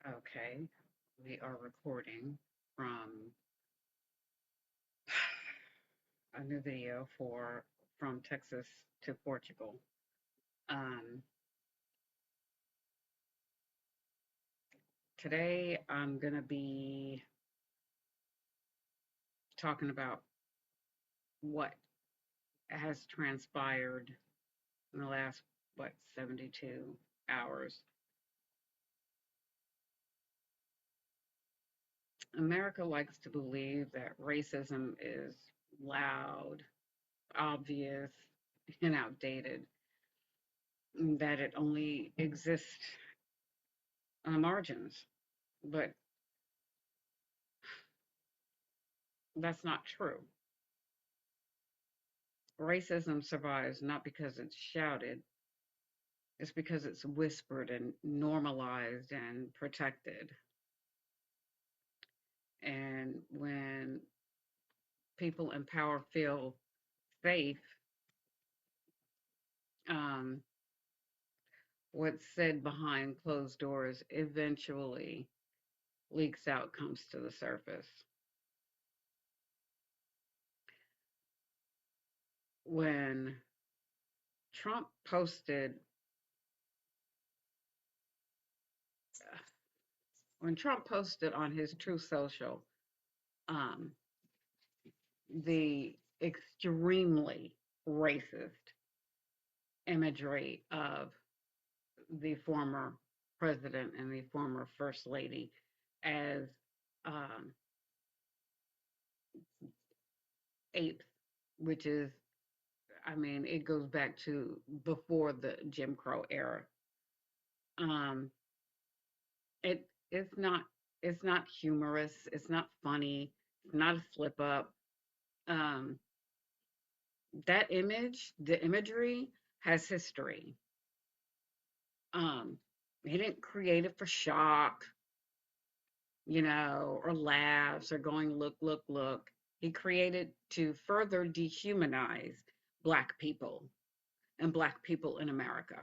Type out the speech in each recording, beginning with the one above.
Okay, we are recording from a new video for from Texas to Portugal. Um, Today I'm gonna be talking about what has transpired in the last 72 hours. America likes to believe that racism is loud, obvious, and outdated, that it only exists on the margins. But that's not true. Racism survives not because it's shouted, it's because it's whispered and normalized and protected. And when people in power feel safe, um, what's said behind closed doors eventually leaks out, comes to the surface. When Trump posted, when Trump posted on his True Social, um, the extremely racist imagery of the former president and the former first lady as um, apes, which is, I mean, it goes back to before the Jim Crow era. Um, it's not it's not humorous. It's not funny. It's not a slip up. Um, that image, the imagery, has history. Um, he didn't create it for shock, or laughs or going, look, look, look. He created to further dehumanize Black people and Black people in America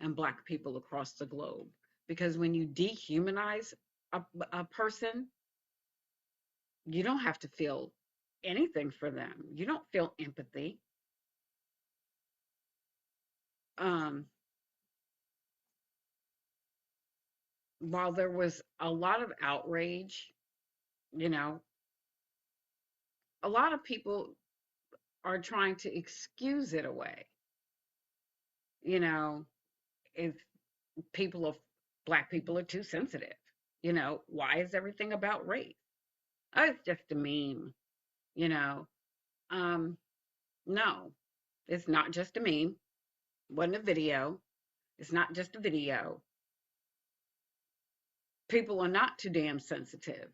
and Black people across the globe. Because when you dehumanize a, a person, you don't have to feel anything for them. You don't feel empathy. Um, while there was a lot of outrage, you know, a lot of people are trying to excuse it away. You know, if people of Black people are too sensitive. Why is everything about race? Oh, it's just a meme, you know. Um, no, it's not just a meme. Wasn't a video. It's not just a video. People are not too damn sensitive.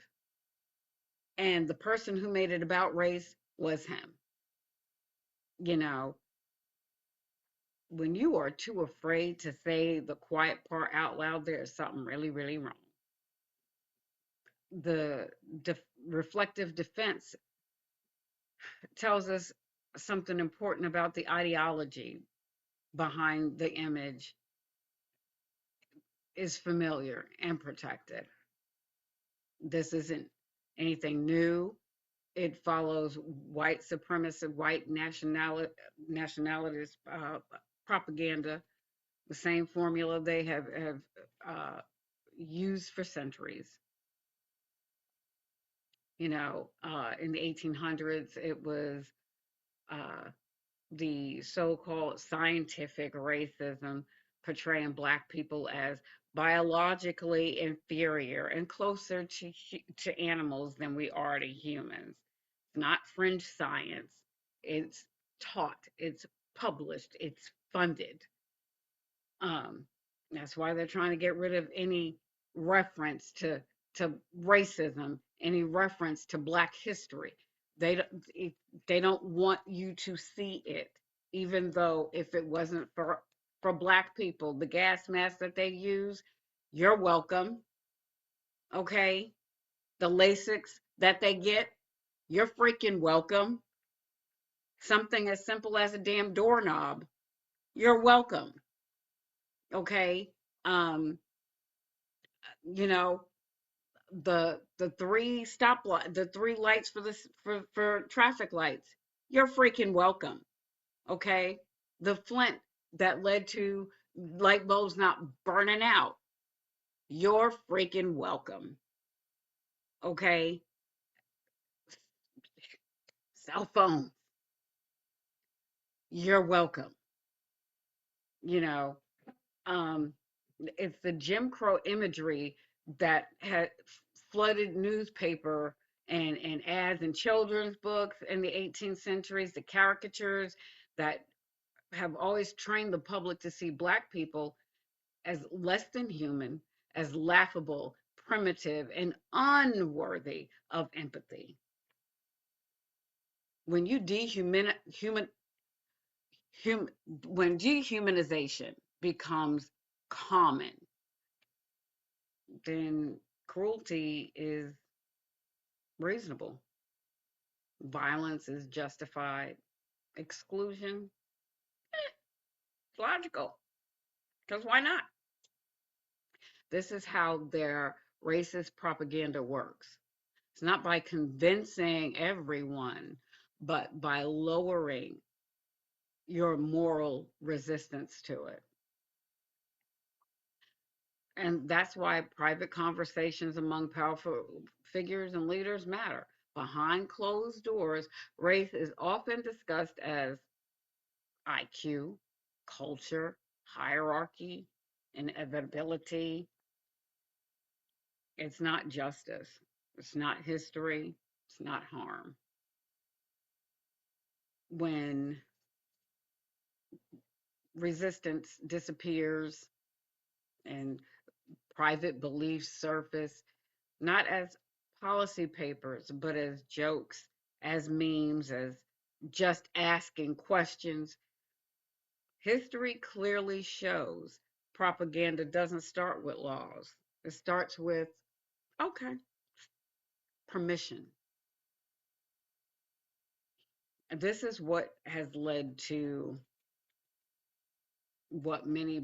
And the person who made it about race was him. You know, when you are too afraid to say the quiet part out loud, there is something really, really wrong. The reflective defense tells us something important about the ideology behind the image is familiar and protected. This isn't anything new. It follows white supremacist, white nationalist propaganda, the same formula they have uh, used for centuries. In the 1800s, it was uh, the so-called scientific racism portraying Black people as biologically inferior and closer to animals than we are to humans. It's not fringe science. It's taught. It's published. It's funded. Um, that's why they're trying to get rid of any reference to racism, any reference to Black history. They they don't want you to see it, even though if it wasn't for Black people, the gas mask that they use, you're welcome. Okay, the Lasix that they get, you're freaking welcome. Something as simple as a damn doorknob, you're welcome. Okay. Um, You know, the three stoplight, the three lights for this for traffic lights. You're freaking welcome. Okay, the flint that led to light bulbs not burning out. You're freaking welcome. Okay, cell phone. You're welcome. You know, um, it's the Jim Crow imagery that had flooded newspaper and ads and children's books in the 18th centuries, the caricatures that have always trained the public to see Black people as less than human, as laughable, primitive, and unworthy of empathy. When you hum, when dehumanization becomes common, then cruelty is reasonable. Violence is justified. Exclusion, it's logical. Because why not? This is how their racist propaganda works. It's not by convincing everyone, but by lowering your moral resistance to it. And that's why private conversations among powerful figures and leaders matter. Behind closed doors, race is often discussed as IQ, culture, hierarchy, inevitability. It's not justice. It's not history. It's not harm. When resistance disappears and private beliefs surface, not as policy papers, but as jokes, as memes, as just asking questions, history clearly shows propaganda doesn't start with laws. It starts with, okay, permission. And this is what has led to what many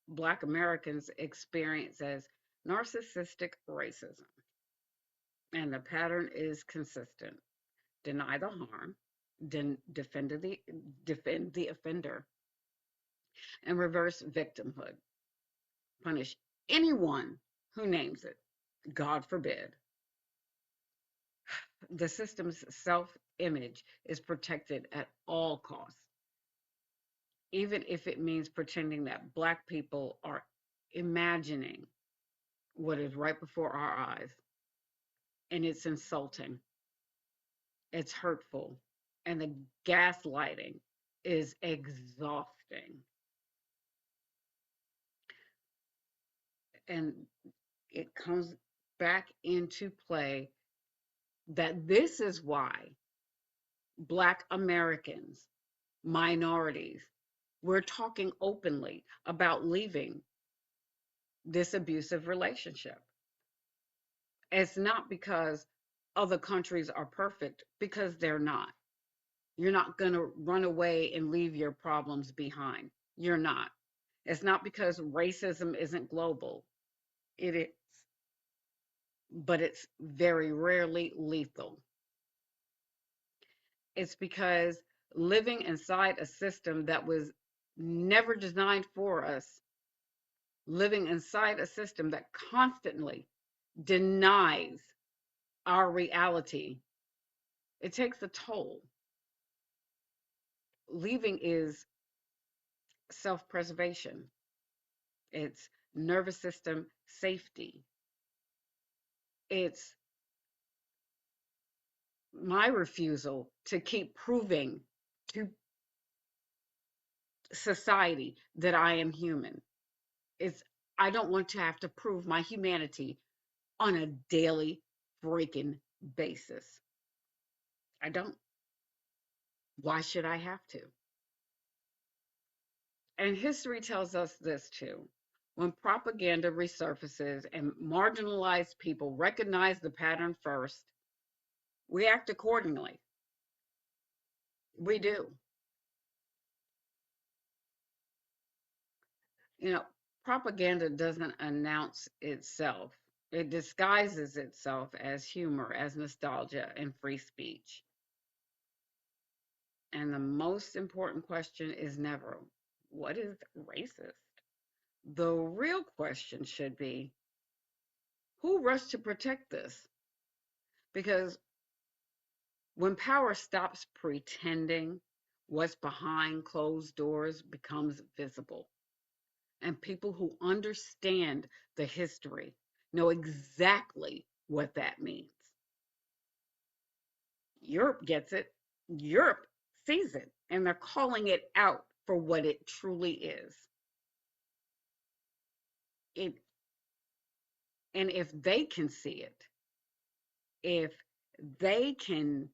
Black Americans experience as narcissistic racism. And the pattern is consistent: deny the harm, defend the offender, and reverse victimhood. Punish anyone who names it. God forbid. The system's self image is protected at all costs, even if it means pretending that Black people are imagining what is right before our eyes. And it's insulting, it's hurtful, and the gaslighting is exhausting. And it comes back into play that this is why Black Americans, minorities, we're talking openly about leaving this abusive relationship. It's not because other countries are perfect, because they're not. You're not going to run away and leave your problems behind. You're not. It's not because racism isn't global. It is, but it's very rarely lethal. It's because living inside a system that was never designed for us, living inside a system that constantly denies our reality, it takes a toll. Leaving is self preservation, it's nervous system safety, it's my refusal to keep proving to society that I am human. It's I don't want to have to prove my humanity on a daily freaking basis. I don't. Why should I have to? And history tells us this too. When propaganda resurfaces and marginalized people recognize the pattern first, we act accordingly. We do. You know, Propaganda doesn't announce itself. It disguises itself as humor, as nostalgia, and free speech. And the most important question is never, what is racist? The real question should be, who rushed to protect this? Because when power stops pretending, what's behind closed doors becomes visible. And people who understand the history know exactly what that means. Europe gets it. Europe sees it, and they're calling it out for what it truly is. It, and if they can see it, if they can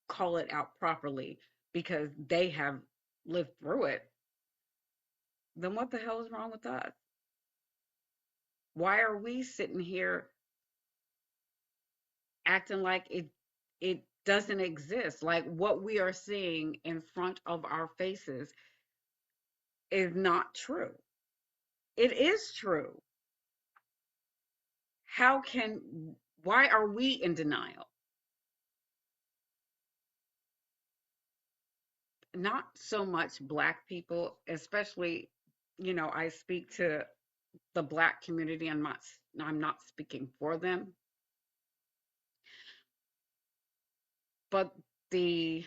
call it out properly because they have lived through it, then what the hell is wrong with us? Why are we sitting here acting like it doesn't exist? Like what we are seeing in front of our faces is not true. It is true. How can why are we in denial? Not so much black people, especially, I speak to the black community. I'm not speaking for them, but the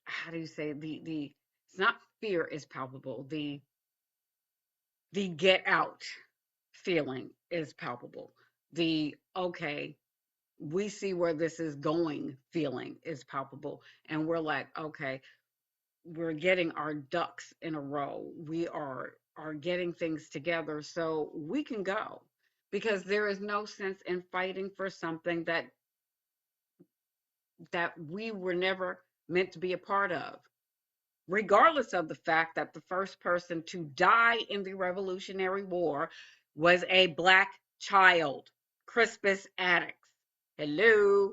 how do you say the it's not fear is palpable. The get out feeling is palpable. The okay, we see where this is going feeling is palpable. And we're like, okay, we're getting our ducks in a row. We are getting things together so we can go. Because there is no sense in fighting for something that we were never meant to be a part of, regardless of the fact that the first person to die in the Revolutionary War was a black child, Crispus Attucks. Hello.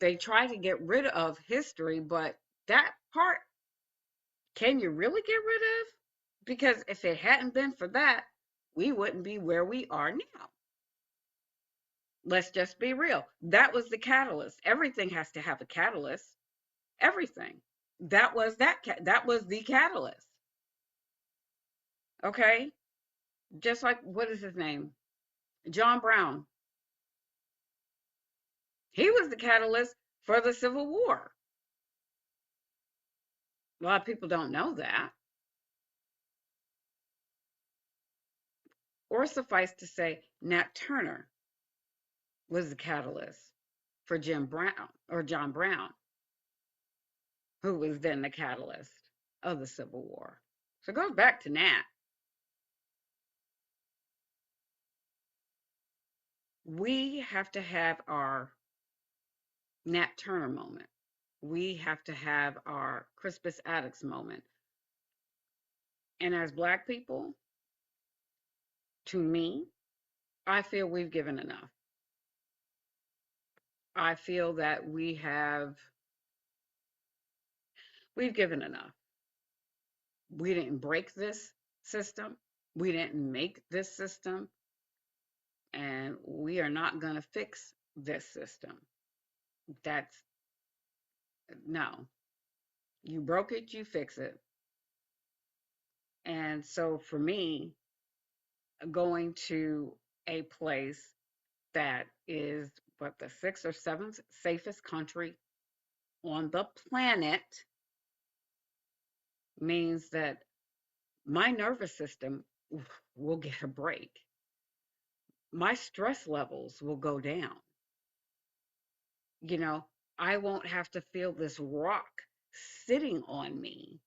They try to get rid of history, but that part, can you really get rid of? Because if it hadn't been for that, we wouldn't be where we are now. Let's just be real. That was the catalyst. Everything has to have a catalyst. Everything. That was the catalyst. Okay? Just like, what is his name? John Brown. He was the catalyst for the Civil War. A lot of people don't know that. Or suffice to say, Nat Turner was the catalyst for Jim Brown or John Brown, who was then the catalyst of the Civil War. So it goes back to Nat. We have to have our Nat Turner moment. We have to have our Crispus Attucks moment. And as Black people, to me, I feel we've given enough. I feel that we've given enough. We didn't break this system. We didn't make this system, and we are not going to fix this system. That's no. You broke it, you fix it. And so for me, going to a place that is what the sixth or seventh safest country on the planet means that my nervous system will get a break. My stress levels will go down. You know, I won't have to feel this rock sitting on me.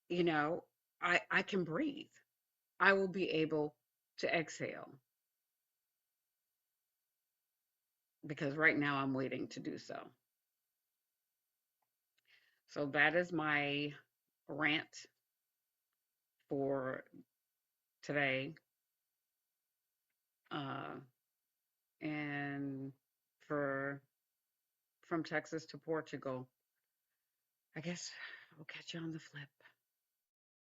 You know, I can breathe. I will be able to exhale because right now I'm waiting to do so. So that is my rant for today. Uh, and for from Texas to Portugal, I guess We'll catch you on the flip.